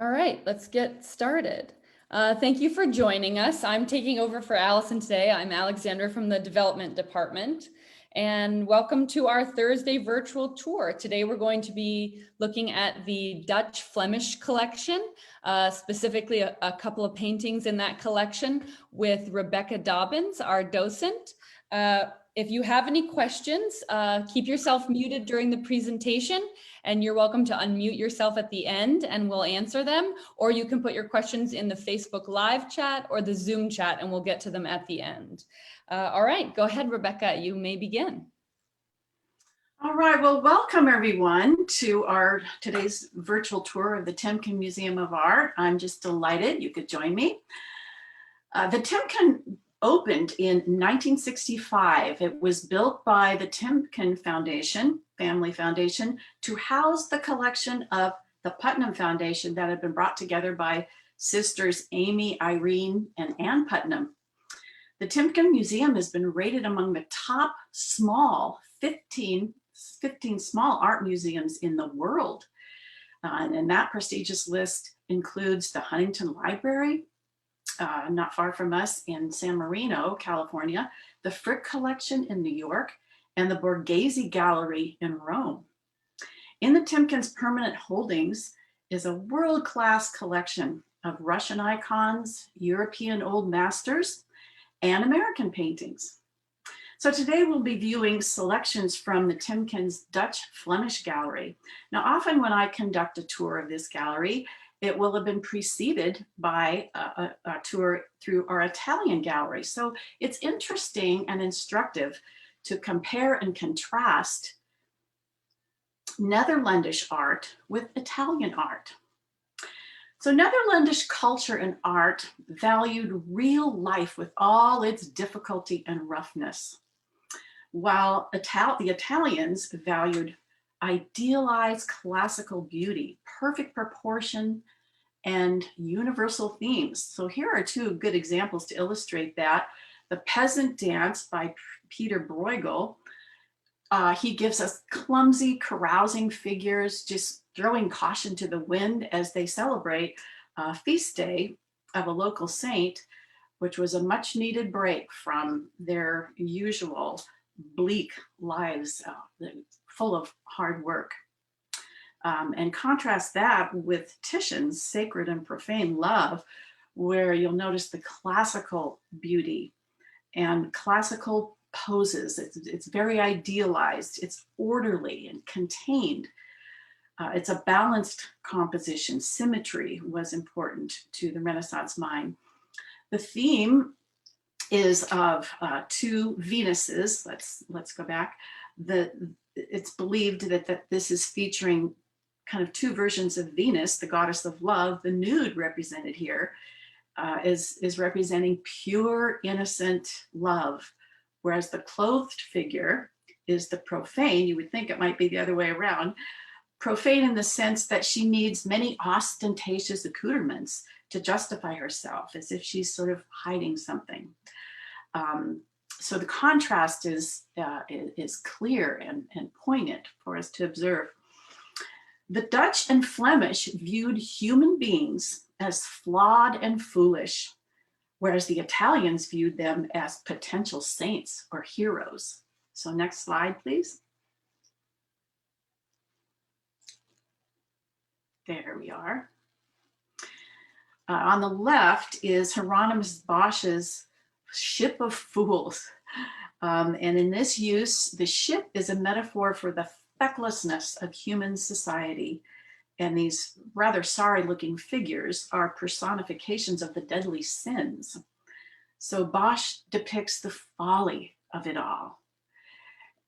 All right, let's get started. Thank you for joining us. I'm taking over for Allison today. I'm Alexandra from the Development Department, and welcome to our Thursday virtual tour. Today we're going to be looking at the Dutch Flemish collection, specifically a couple of paintings in that collection with Rebecca Dobbins, our docent. If you have any questions, keep yourself muted during the presentation, and you're welcome to unmute yourself at the end and we'll answer them, or you can put your questions in the Facebook live chat or the Zoom chat and we'll get to them at the end. All right, go ahead, Rebecca, you may begin. All right, well, welcome everyone to our today's virtual tour of the Timken Museum of Art. I'm just delighted you could join me. The Timken opened in 1965. It was built by the Timken Foundation, Family Foundation, to house the collection of the Putnam Foundation that had been brought together by sisters Amy, Irene, and Ann Putnam. The Timken Museum has been rated among the top 15 small art museums in the world. And that prestigious list includes the Huntington Library, not far from us in San Marino, California, the Frick Collection in New York, and the Borghese Gallery in Rome. In the Timken's permanent holdings is a world-class collection of Russian icons, European old masters, and American paintings. So today we'll be viewing selections from the Timken's Dutch Flemish Gallery. Now, often when I conduct a tour of this gallery, it will have been preceded by a tour through our Italian gallery. So it's interesting and instructive to compare and contrast Netherlandish art with Italian art. So Netherlandish culture and art valued real life with all its difficulty and roughness, while the Italians valued idealized classical beauty, perfect proportion, and universal themes. So here are two good examples to illustrate that. The Peasant Dance by Peter Bruegel. He gives us clumsy, carousing figures, just throwing caution to the wind as they celebrate a feast day of a local saint, which was a much needed break from their usual bleak lives full of hard work. And contrast that with Titian's Sacred and Profane Love, where you'll notice the classical beauty and classical poses. It's very idealized, it's orderly and contained. It's a balanced composition. Symmetry was important to the Renaissance mind. The theme is of two Venuses. Let's go back. It's believed that this is featuring kind of two versions of Venus, the goddess of love. The nude represented here is representing pure, innocent love, whereas the clothed figure is the profane. You would think it might be the other way around. Profane in the sense that she needs many ostentatious accoutrements to justify herself, as if she's sort of hiding something. So the contrast is clear and poignant for us to observe. The Dutch and Flemish viewed human beings as flawed and foolish, whereas the Italians viewed them as potential saints or heroes. So next slide, please. There we are. On the left is Hieronymus Bosch's Ship of Fools. And in this use, the ship is a metaphor for the fecklessness of human society. And these rather sorry looking figures are personifications of the deadly sins. So Bosch depicts the folly of it all.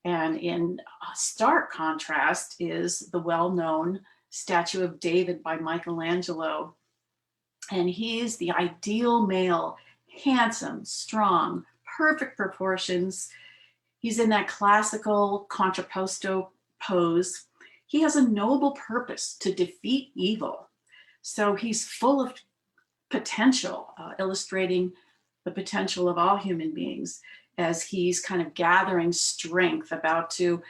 And in stark contrast is the well-known statue of David by Michelangelo. And he's the ideal male, handsome, strong, perfect proportions. He's in that classical contrapposto pose. He has a noble purpose to defeat evil. So he's full of potential, illustrating the potential of all human beings as he's kind of gathering strength, about to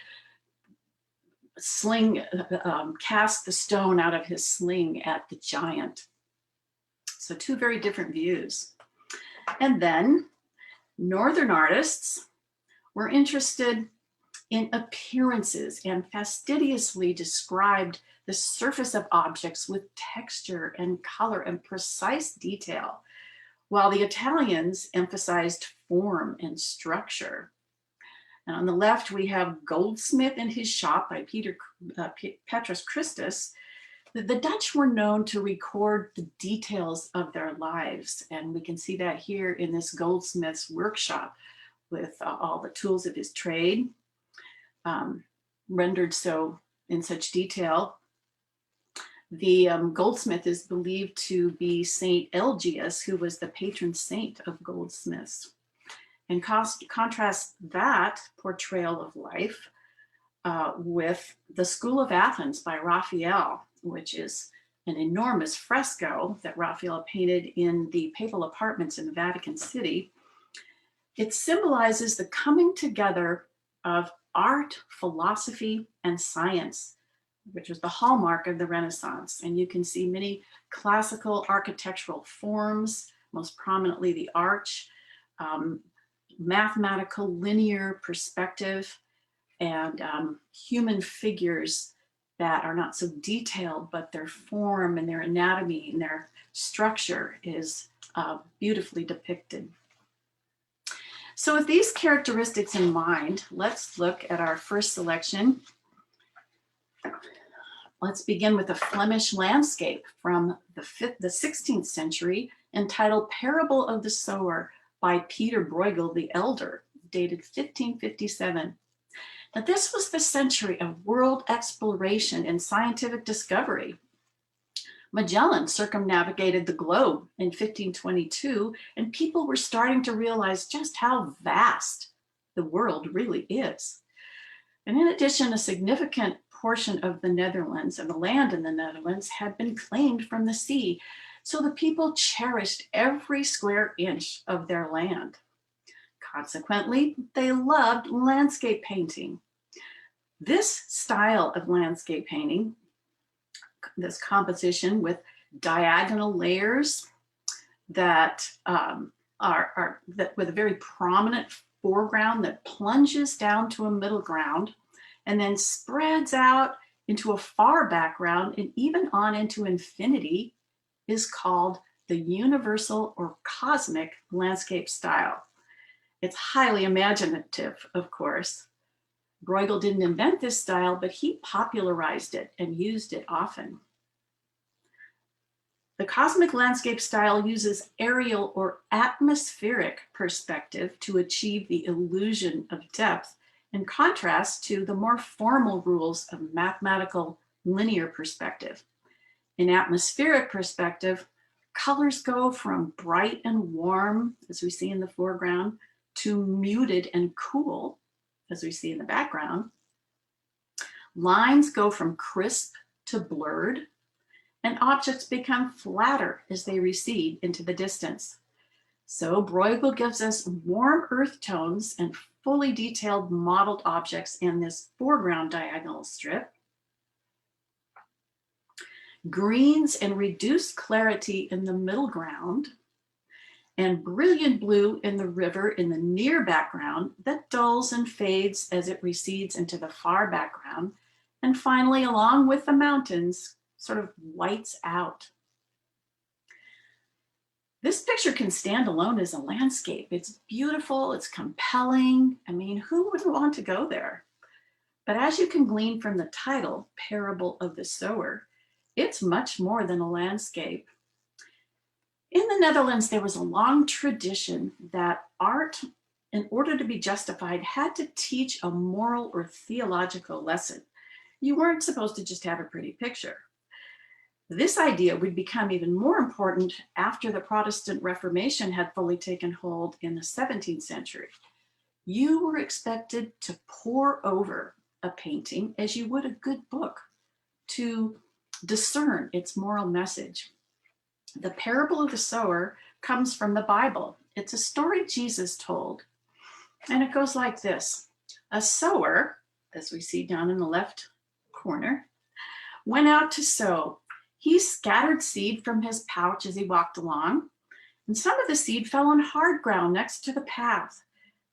sling, cast the stone out of his sling at the giant. So two very different views. And then Northern artists were interested in appearances and fastidiously described the surface of objects with texture and color and precise detail, while the Italians emphasized form and structure. And on the left, we have Goldsmith in his Shop by Petrus Christus. The Dutch were known to record the details of their lives, and we can see that here in this goldsmith's workshop with all the tools of his trade, rendered so in such detail. The goldsmith is believed to be Saint Elgius, who was the patron saint of goldsmiths. And contrast that portrayal of life with the School of Athens by Raphael, which is an enormous fresco that Raphael painted in the papal apartments in the Vatican City. It symbolizes the coming together of art, philosophy, and science, which was the hallmark of the Renaissance. And you can see many classical architectural forms, most prominently the arch, mathematical linear perspective, and human figures that are not so detailed, but their form and their anatomy and their structure is beautifully depicted. So with these characteristics in mind, let's look at our first selection. Let's begin with a Flemish landscape from the 16th century entitled Parable of the Sower by Peter Bruegel the Elder, dated 1557. Now, this was the century of world exploration and scientific discovery. Magellan circumnavigated the globe in 1522, and people were starting to realize just how vast the world really is. And in addition, a significant portion of the Netherlands and the land in the Netherlands had been claimed from the sea. So the people cherished every square inch of their land. Consequently, they loved landscape painting. This style of landscape painting, this composition with diagonal layers that with a very prominent foreground that plunges down to a middle ground and then spreads out into a far background and even on into infinity, is called the universal or cosmic landscape style. It's highly imaginative, of course. Bruegel didn't invent this style, but he popularized it and used it often. The cosmic landscape style uses aerial or atmospheric perspective to achieve the illusion of depth, in contrast to the more formal rules of mathematical linear perspective. In atmospheric perspective, colors go from bright and warm, as we see in the foreground, to muted and cool, as we see in the background. Lines go from crisp to blurred, and objects become flatter as they recede into the distance. So Bruegel gives us warm earth tones and fully detailed modeled objects in this foreground diagonal strip, greens and reduced clarity in the middle ground, and brilliant blue in the river in the near background that dulls and fades as it recedes into the far background, and finally, along with the mountains, sort of whites out. This picture can stand alone as a landscape. It's beautiful, it's compelling. I mean, who wouldn't want to go there? But as you can glean from the title, Parable of the Sower, it's much more than a landscape. In the Netherlands, there was a long tradition that art, in order to be justified, had to teach a moral or theological lesson. You weren't supposed to just have a pretty picture. This idea would become even more important after the Protestant Reformation had fully taken hold in the 17th century. You were expected to pore over a painting as you would a good book, to discern its moral message. The parable of the sower comes from the Bible. It's a story Jesus told, and it goes like this. A sower, as we see down in the left corner, went out to sow. He scattered seed from his pouch as he walked along, and some of the seed fell on hard ground next to the path.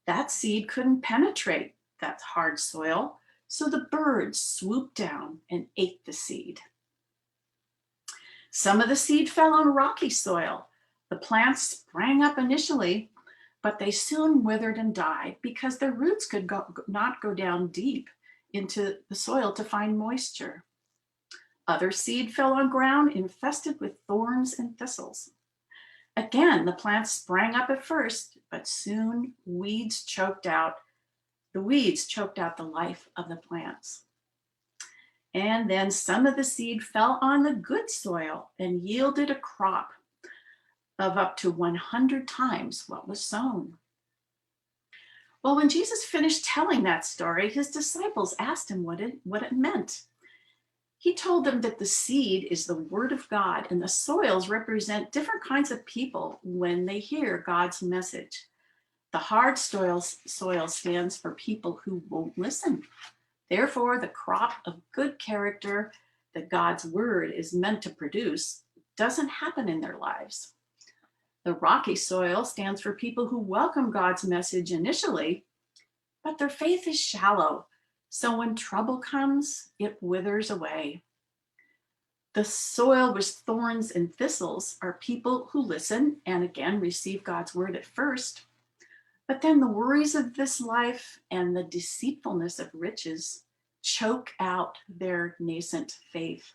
That seed couldn't penetrate that hard soil, so the birds swooped down and ate the seed. Some of the seed fell on rocky soil. The plants sprang up initially, but they soon withered and died because their roots could not go down deep into the soil to find moisture. Other seed fell on ground infested with thorns and thistles. Again, the plants sprang up at first, but soon the weeds choked out the life of the plants. And then some of the seed fell on the good soil and yielded a crop of up to 100 times what was sown. Well, when Jesus finished telling that story, his disciples asked him what it meant. He told them that the seed is the word of God and the soils represent different kinds of people when they hear God's message. The hard soil stands for people who won't listen. Therefore, the crop of good character that God's word is meant to produce doesn't happen in their lives. The rocky soil stands for people who welcome God's message initially, but their faith is shallow. So when trouble comes, it withers away. The soil with thorns and thistles are people who listen and again receive God's word at first, but then the worries of this life and the deceitfulness of riches choke out their nascent faith.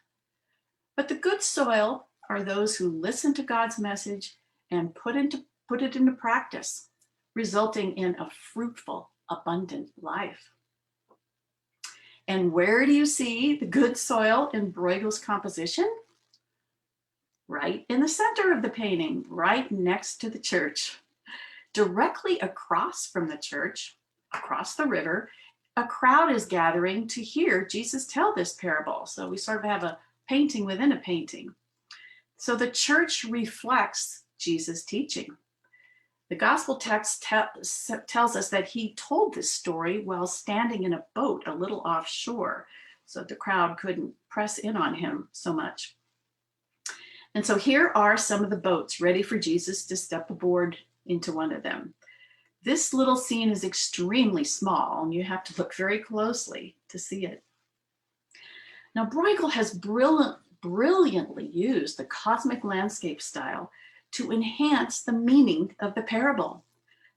But the good soil are those who listen to God's message and put it into practice, resulting in a fruitful, abundant life. And where do you see the good soil in Bruegel's composition? Right in the center of the painting, right next to the church. Directly across from the church, across the river, a crowd is gathering to hear Jesus tell this parable. So we sort of have a painting within a painting. So the church reflects Jesus' teaching. The gospel text tells us that he told this story while standing in a boat a little offshore, so the crowd couldn't press in on him so much. And so here are some of the boats ready for Jesus to step aboard into one of them. This little scene is extremely small, and you have to look very closely to see it. Now, Bruegel has brilliantly used the cosmic landscape style to enhance the meaning of the parable.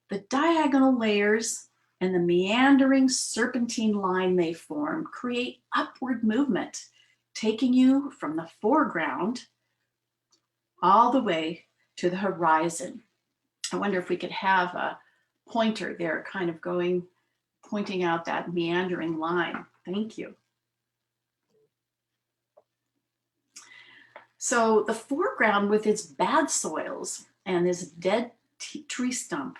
The diagonal layers and the meandering serpentine line they form create upward movement, taking you from the foreground all the way to the horizon. I wonder if we could have a pointer there kind of pointing out that meandering line. Thank you. So the foreground with its bad soils and this dead tree stump,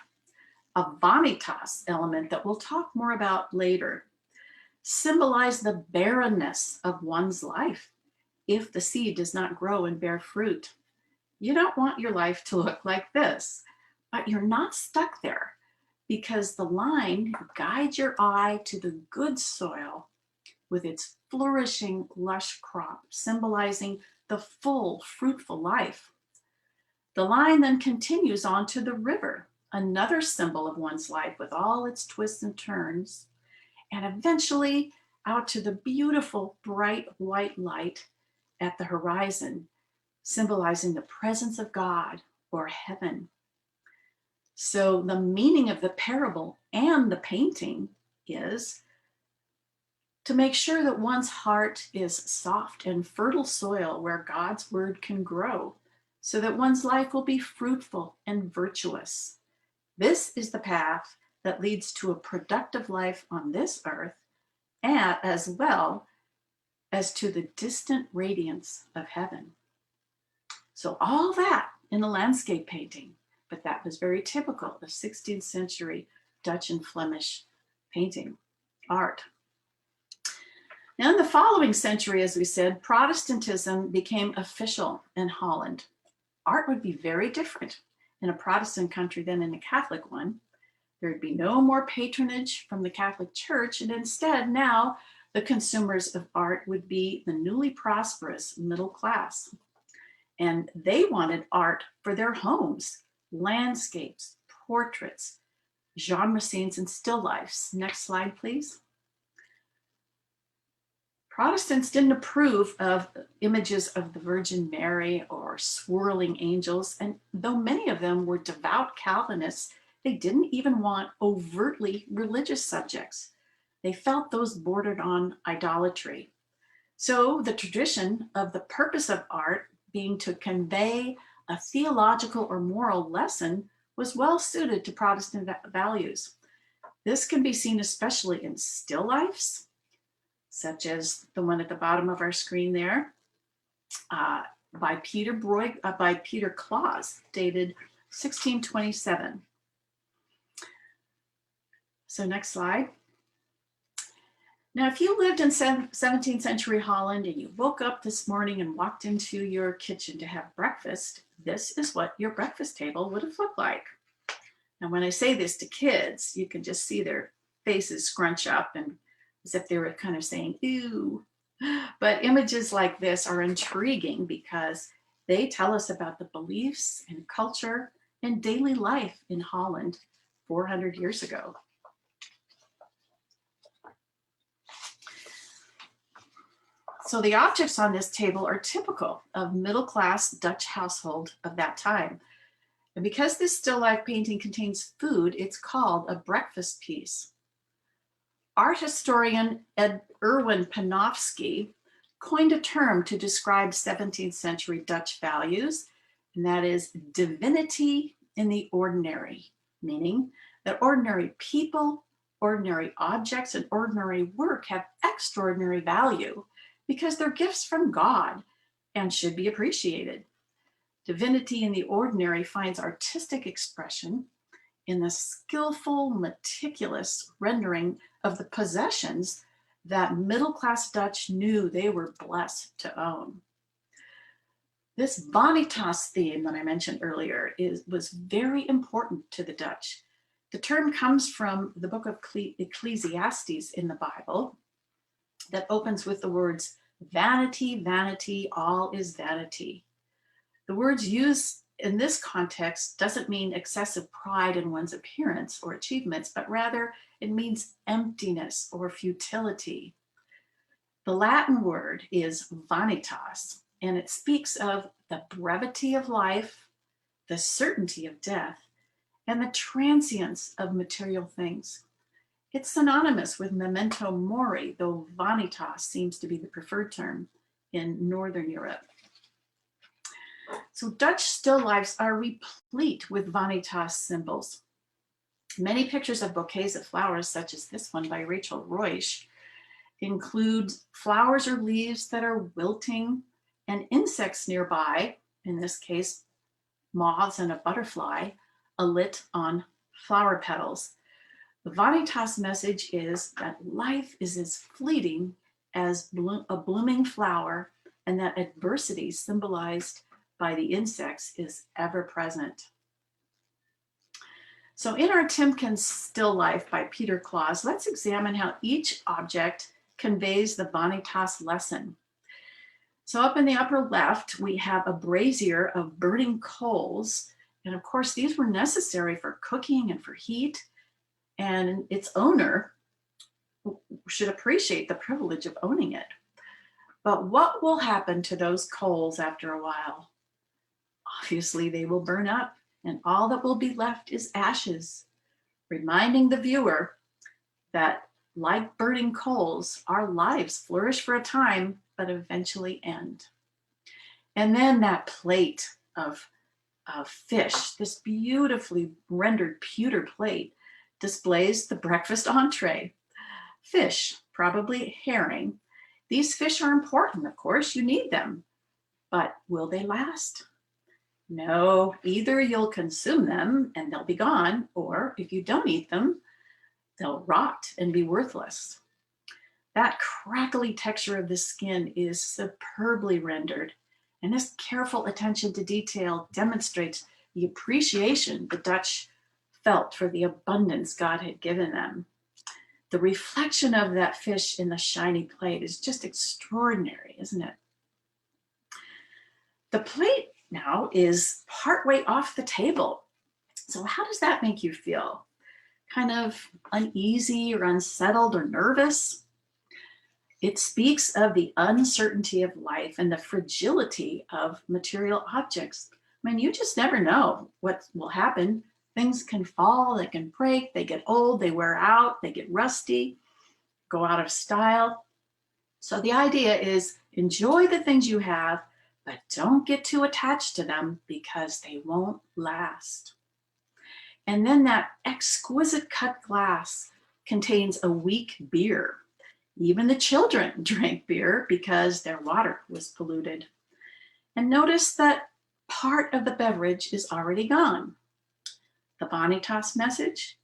a vanitas element that we'll talk more about later, symbolize the barrenness of one's life if the seed does not grow and bear fruit. You don't want your life to look like this, but you're not stuck there because the line guides your eye to the good soil with its flourishing, lush crop, symbolizing the full, fruitful life. The line then continues on to the river, another symbol of one's life with all its twists and turns, and eventually out to the beautiful, bright white light at the horizon, symbolizing the presence of God or heaven. So the meaning of the parable and the painting is to make sure that one's heart is soft and fertile soil where God's word can grow, so that one's life will be fruitful and virtuous. This is the path that leads to a productive life on this earth, and as well as to the distant radiance of heaven. So all that in a landscape painting, but that was very typical of 16th century Dutch and Flemish painting art. Now, in the following century, as we said, Protestantism became official in Holland. Art would be very different in a Protestant country than in a Catholic one. There'd be no more patronage from the Catholic Church, and instead now The consumers of art would be the newly prosperous middle class. And they wanted art for their homes, landscapes, portraits, genre scenes, and still lifes. Next slide, please. Protestants didn't approve of images of the Virgin Mary or swirling angels, and though many of them were devout Calvinists, they didn't even want overtly religious subjects. They felt those bordered on idolatry. So the tradition of the purpose of art being to convey a theological or moral lesson was well suited to Protestant values. This can be seen especially in still lifes, such as the one at the bottom of our screen there, by Peter Claus, dated 1627. So next slide. Now, if you lived in 17th century Holland and you woke up this morning and walked into your kitchen to have breakfast, this is what your breakfast table would have looked like. Now, when I say this to kids, you can just see their faces scrunch up and as if they were kind of saying, ew. But images like this are intriguing because they tell us about the beliefs and culture and daily life in Holland 400 years ago. So the objects on this table are typical of middle-class Dutch household of that time. And because this still life painting contains food, it's called a breakfast piece. Art historian Erwin Panofsky coined a term to describe 17th century Dutch values, and that is divinity in the ordinary, meaning that ordinary people, ordinary objects, and ordinary work have extraordinary value because they're gifts from God and should be appreciated. Divinity in the ordinary finds artistic expression in the skillful, meticulous rendering of the possessions that middle-class Dutch knew they were blessed to own. This vanitas theme that I mentioned earlier was very important to the Dutch. The term comes from the book of Ecclesiastes in the Bible that opens with the words, vanity, vanity, all is vanity. The words used in this context doesn't mean excessive pride in one's appearance or achievements, but rather it means emptiness or futility. The Latin word is vanitas, and it speaks of the brevity of life, the certainty of death, and the transience of material things. It's synonymous with memento mori, though vanitas seems to be the preferred term in Northern Europe. So Dutch still lifes are replete with vanitas symbols. Many pictures of bouquets of flowers, such as this one by Rachel Roysch, include flowers or leaves that are wilting and insects nearby, in this case, moths and a butterfly, alit on flower petals. The vanitas message is that life is as fleeting as a blooming flower, and that adversity symbolized by the insects is ever present. So in our Timken still life by Peter Claus, let's examine how each object conveys the vanitas lesson. So up in the upper left, we have a brazier of burning coals. And of course, these were necessary for cooking and for heat. And its owner should appreciate the privilege of owning it. But what will happen to those coals after a while? Obviously, they will burn up, and all that will be left is ashes, reminding the viewer that, like burning coals, our lives flourish for a time, but eventually end. And then that plate of fish, this beautifully rendered pewter plate, displays the breakfast entree. Fish, probably herring. These fish are important, of course, you need them, but will they last? No, either you'll consume them and they'll be gone, or if you don't eat them, they'll rot and be worthless. That crackly texture of the skin is superbly rendered, and this careful attention to detail demonstrates the appreciation the Dutch felt for the abundance God had given them. The reflection of that fish in the shiny plate is just extraordinary, isn't it? The plate now is partway off the table. So how does that make you feel? Kind of uneasy or unsettled or nervous? It speaks of the uncertainty of life and the fragility of material objects. I mean, you just never know what will happen. Things can fall, they can break, they get old, they wear out, they get rusty, go out of style. So the idea is enjoy the things you have, but don't get too attached to them because they won't last. And then that exquisite cut glass contains a weak beer. Even the children drank beer because their water was polluted. And notice that part of the beverage is already gone. The Bonitas message,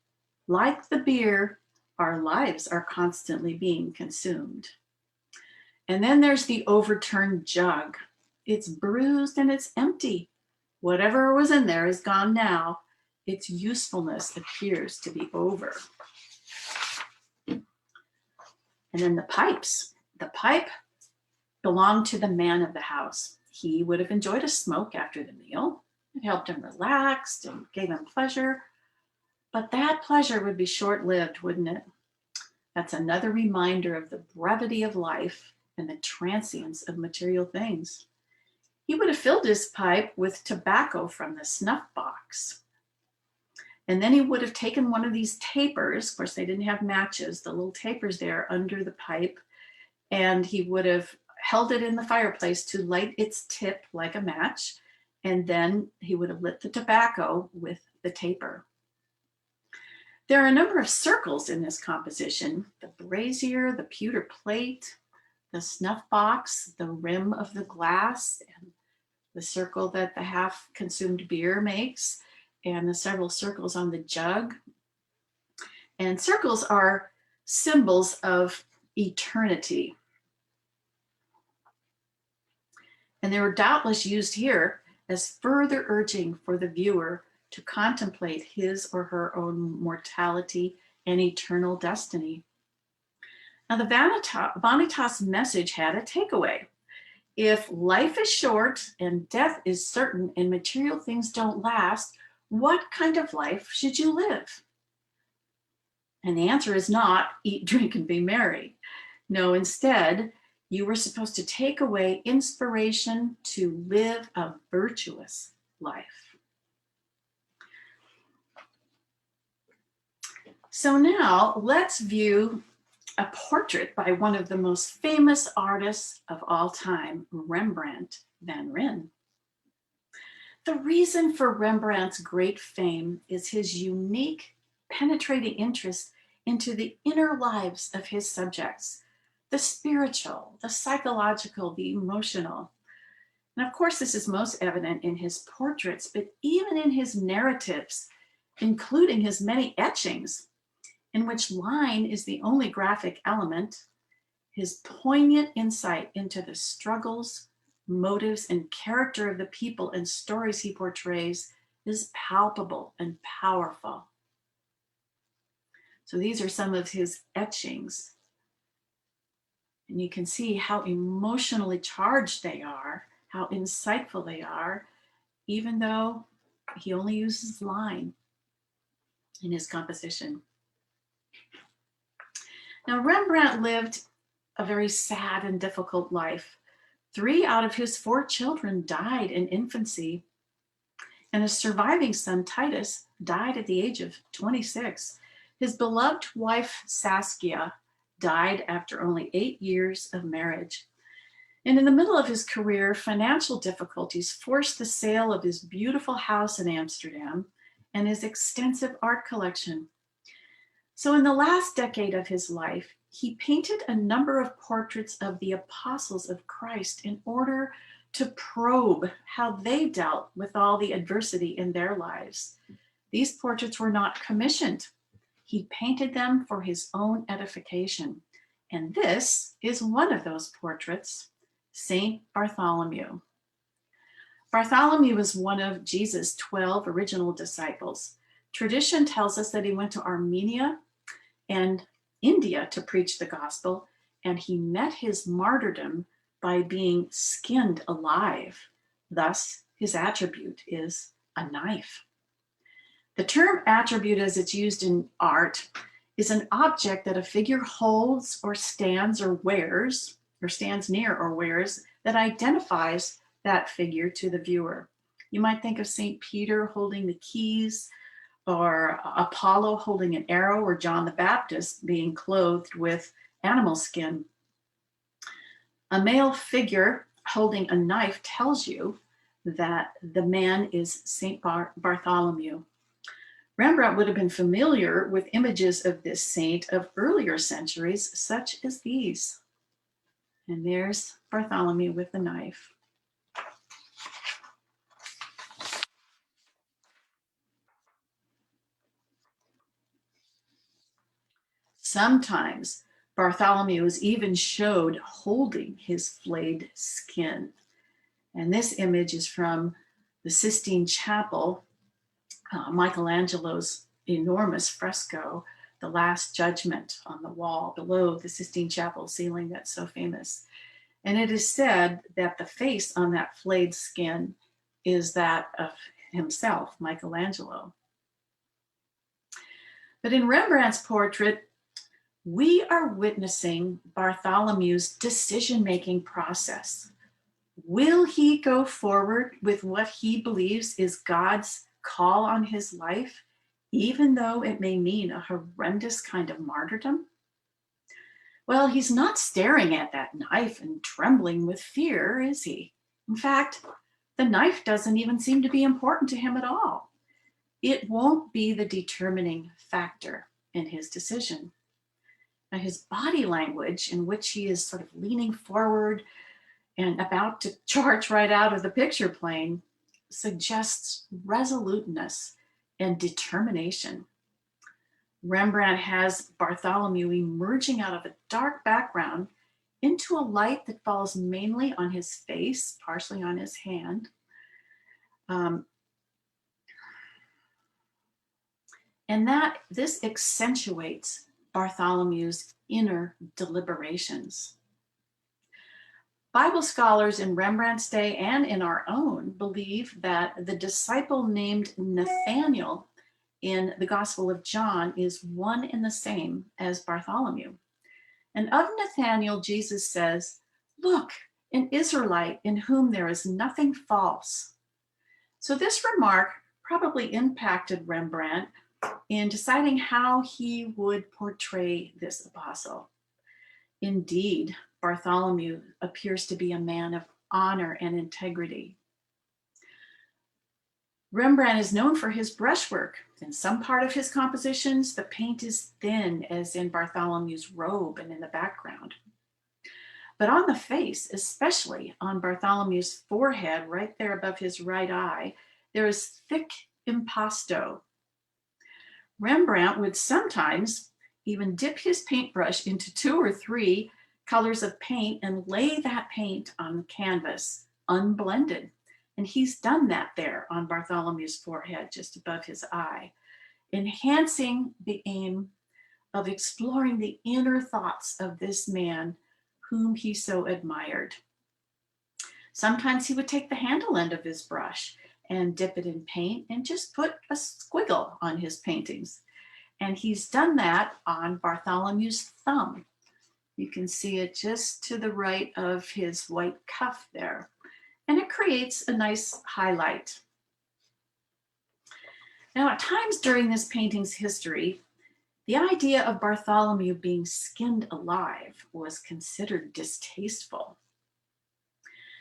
like the beer, our lives are constantly being consumed. And then there's the overturned jug. It's bruised and it's empty. Whatever was in there is gone now. Its usefulness appears to be over. And then the pipes. The pipe belonged to the man of the house. He would have enjoyed a smoke after the meal. It helped him relax and gave him pleasure. But that pleasure would be short-lived, wouldn't it? That's another reminder of the brevity of life and the transience of material things. He would have filled his pipe with tobacco from the snuff box. And then he would have taken one of these tapers. Of course, they didn't have matches, the little tapers there under the pipe. And he would have held it in the fireplace to light its tip like a match. And then he would have lit the tobacco with the taper. There are a number of circles in this composition: the brazier, the pewter plate, the snuff box, the rim of the glass, and the circle that the half-consumed beer makes, and the several circles on the jug. And circles are symbols of eternity. And they were doubtless used here as further urging for the viewer to contemplate his or her own mortality and eternal destiny. Now, the Vanitas message had a takeaway. If life is short and death is certain and material things don't last, what kind of life should you live? And the answer is not eat, drink, and be merry. No, instead, you were supposed to take away inspiration to live a virtuous life. So now let's view a portrait by one of the most famous artists of all time, Rembrandt van Rijn. The reason for Rembrandt's great fame is his unique, penetrating interest into the inner lives of his subjects, the spiritual, the psychological, the emotional. And of course, this is most evident in his portraits, but even in his narratives, including his many etchings, in which line is the only graphic element. His poignant insight into the struggles, motives, and character of the people and stories he portrays is palpable and powerful. So these are some of his etchings. And you can see how emotionally charged they are, how insightful they are, even though he only uses line in his composition. Now, Rembrandt lived a very sad and difficult life. 3 out of his 4 children died in infancy, and his surviving son, Titus, died at the age of 26. His beloved wife, Saskia, died after only 8 years of marriage. And in the middle of his career, financial difficulties forced the sale of his beautiful house in Amsterdam and his extensive art collection. So in the last decade of his life, he painted a number of portraits of the apostles of Christ in order to probe how they dealt with all the adversity in their lives. These portraits were not commissioned. He painted them for his own edification. And this is one of those portraits, Saint Bartholomew. Bartholomew was one of Jesus' 12 original disciples. Tradition tells us that he went to Armenia, and India to preach the gospel, and he met his martyrdom by being skinned alive. Thus, his attribute is a knife. The term attribute, as it's used in art, is an object that a figure holds or stands or wears, or stands near or wears, that identifies that figure to the viewer. You might think of St. Peter holding the keys, or Apollo holding an arrow, or John the Baptist being clothed with animal skin. A male figure holding a knife tells you that the man is St. Bartholomew. Rembrandt would have been familiar with images of this saint of earlier centuries, such as these. And there's Bartholomew with the knife. Sometimes Bartholomew is even showed holding his flayed skin. And this image is from the Sistine Chapel, Michelangelo's enormous fresco, The Last Judgment, on the wall below the Sistine Chapel ceiling that's so famous. And it is said that the face on that flayed skin is that of himself, Michelangelo. But in Rembrandt's portrait, we are witnessing Bartholomew's decision-making process. Will he go forward with what he believes is God's call on his life, even though it may mean a horrendous kind of martyrdom? Well, he's not staring at that knife and trembling with fear, is he? In fact, the knife doesn't even seem to be important to him at all. It won't be the determining factor in his decision. Now, his body language, in which he is sort of leaning forward and about to charge right out of the picture plane, suggests resoluteness and determination. Rembrandt has Bartholomew emerging out of a dark background into a light that falls mainly on his face, partially on his hand. And that this accentuates Bartholomew's inner deliberations. Bible scholars in Rembrandt's day and in our own believe that the disciple named Nathanael in the Gospel of John is one and the same as Bartholomew. And of Nathanael, Jesus says, "Look, an Israelite in whom there is nothing false." So this remark probably impacted Rembrandt in deciding how he would portray this apostle. Indeed, Bartholomew appears to be a man of honor and integrity. Rembrandt is known for his brushwork. In some part of his compositions, the paint is thin, as in Bartholomew's robe and in the background. But on the face, especially on Bartholomew's forehead, right there above his right eye, there is thick impasto. Rembrandt would sometimes even dip his paintbrush into 2 or 3 colors of paint and lay that paint on the canvas, unblended. And he's done that there on Bartholomew's forehead, just above his eye, enhancing the aim of exploring the inner thoughts of this man whom he so admired. Sometimes he would take the handle end of his brush and dip it in paint and just put a squiggle on his paintings. And he's done that on Bartholomew's thumb. You can see it just to the right of his white cuff there. And it creates a nice highlight. Now, at times during this painting's history, the idea of Bartholomew being skinned alive was considered distasteful.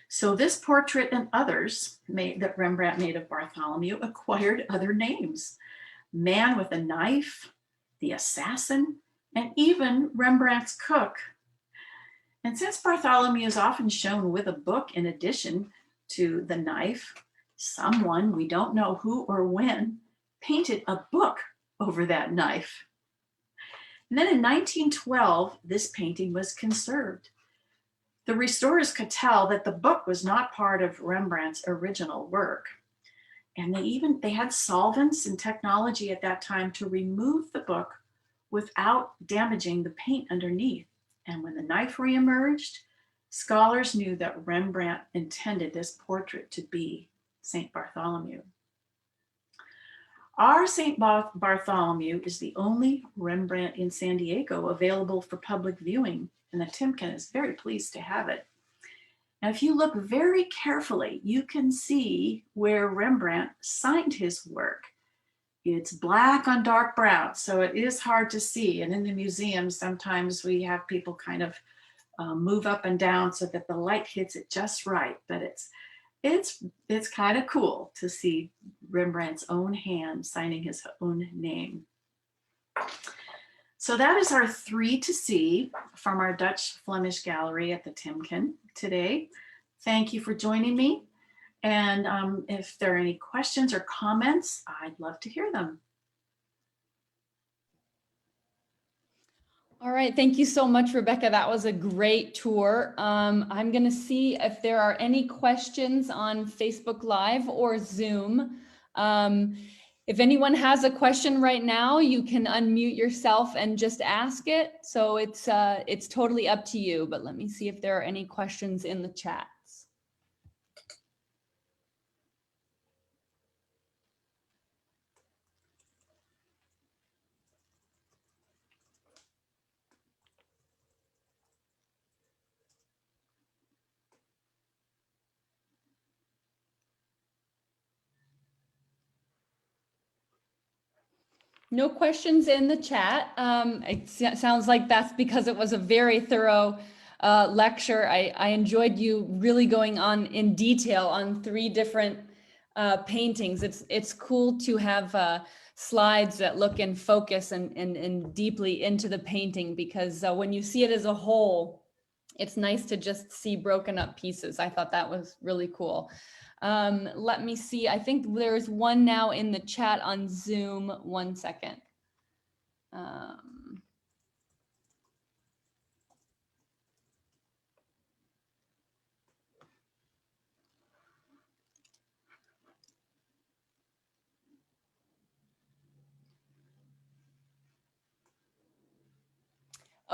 So this portrait and others that Rembrandt made of Bartholomew acquired other names: Man with a Knife, the Assassin, and even Rembrandt's Cook. And since Bartholomew is often shown with a book in addition to the knife, someone, we don't know who or when, painted a book over that knife. And then in 1912, this painting was conserved. The restorers could tell that the book was not part of Rembrandt's original work. And they had solvents and technology at that time to remove the book without damaging the paint underneath. And when the knife reemerged, scholars knew that Rembrandt intended this portrait to be St. Bartholomew. Our St. Bartholomew is the only Rembrandt in San Diego available for public viewing, and the Timken is very pleased to have it. Now, if you look very carefully, you can see where Rembrandt signed his work. It's black on dark brown, so it is hard to see. And in the museum, sometimes we have people kind of move up and down so that the light hits it just right. But it's kind of cool to see Rembrandt's own hand signing his own name. So that is our 3 to see from our Dutch Flemish Gallery at the Timken today. Thank you for joining me. And if there are any questions or comments, I'd love to hear them. All right, thank you so much, Rebecca. That was a great tour. I'm going to see if there are any questions on Facebook Live or Zoom. If anyone has a question right now, you can unmute yourself and just ask it. So it's totally up to you, but let me see if there are any questions in the chats. No questions in the chat. It sounds like that's because it was a very thorough lecture. I enjoyed you really going on in detail on 3 different paintings. It's cool to have slides that look in focus and deeply into the painting, because when you see it as a whole, it's nice to just see broken up pieces. I thought that was really cool. Let me see. I think there's one now in the chat on Zoom. 1 second.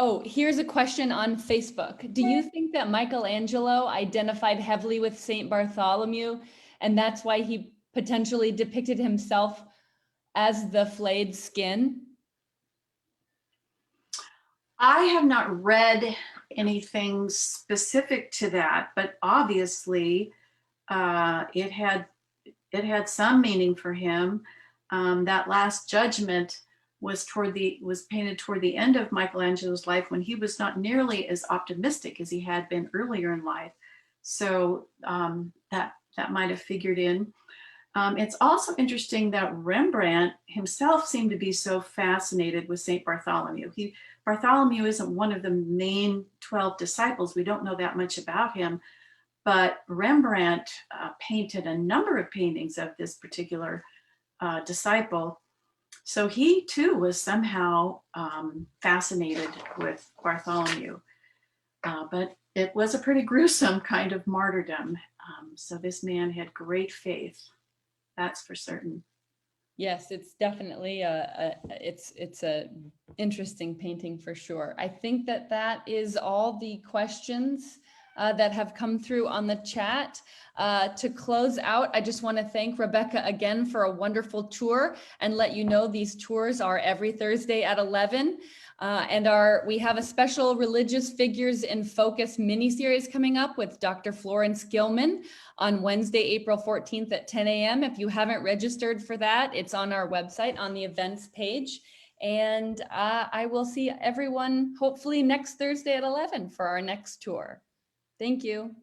Oh, here's a question on Facebook. Do you think that Michelangelo identified heavily with Saint Bartholomew, and that's why he potentially depicted himself as the flayed skin? I have not read anything specific to that, but obviously it had some meaning for him. That Last Judgment was painted toward the end of Michelangelo's life, when he was not nearly as optimistic as he had been earlier in life. So that might have figured in. It's also interesting that Rembrandt himself seemed to be so fascinated with Saint Bartholomew. Bartholomew isn't one of the main 12 disciples. We don't know that much about him, but Rembrandt painted a number of paintings of this particular disciple. So he too was somehow fascinated with Bartholomew. But it was a pretty gruesome kind of martyrdom. So this man had great faith. That's for certain. Yes, it's definitely it's a interesting painting for sure. I think that is all the questions that have come through on the chat. To close out, I just want to thank Rebecca again for a wonderful tour, and let you know these tours are every Thursday at 11. We have a special Religious Figures in Focus mini-series coming up with Dr. Florence Gilman on Wednesday, April 14th at 10 a.m. If you haven't registered for that, it's on our website on the events page. And I will see everyone hopefully next Thursday at 11 for our next tour. Thank you.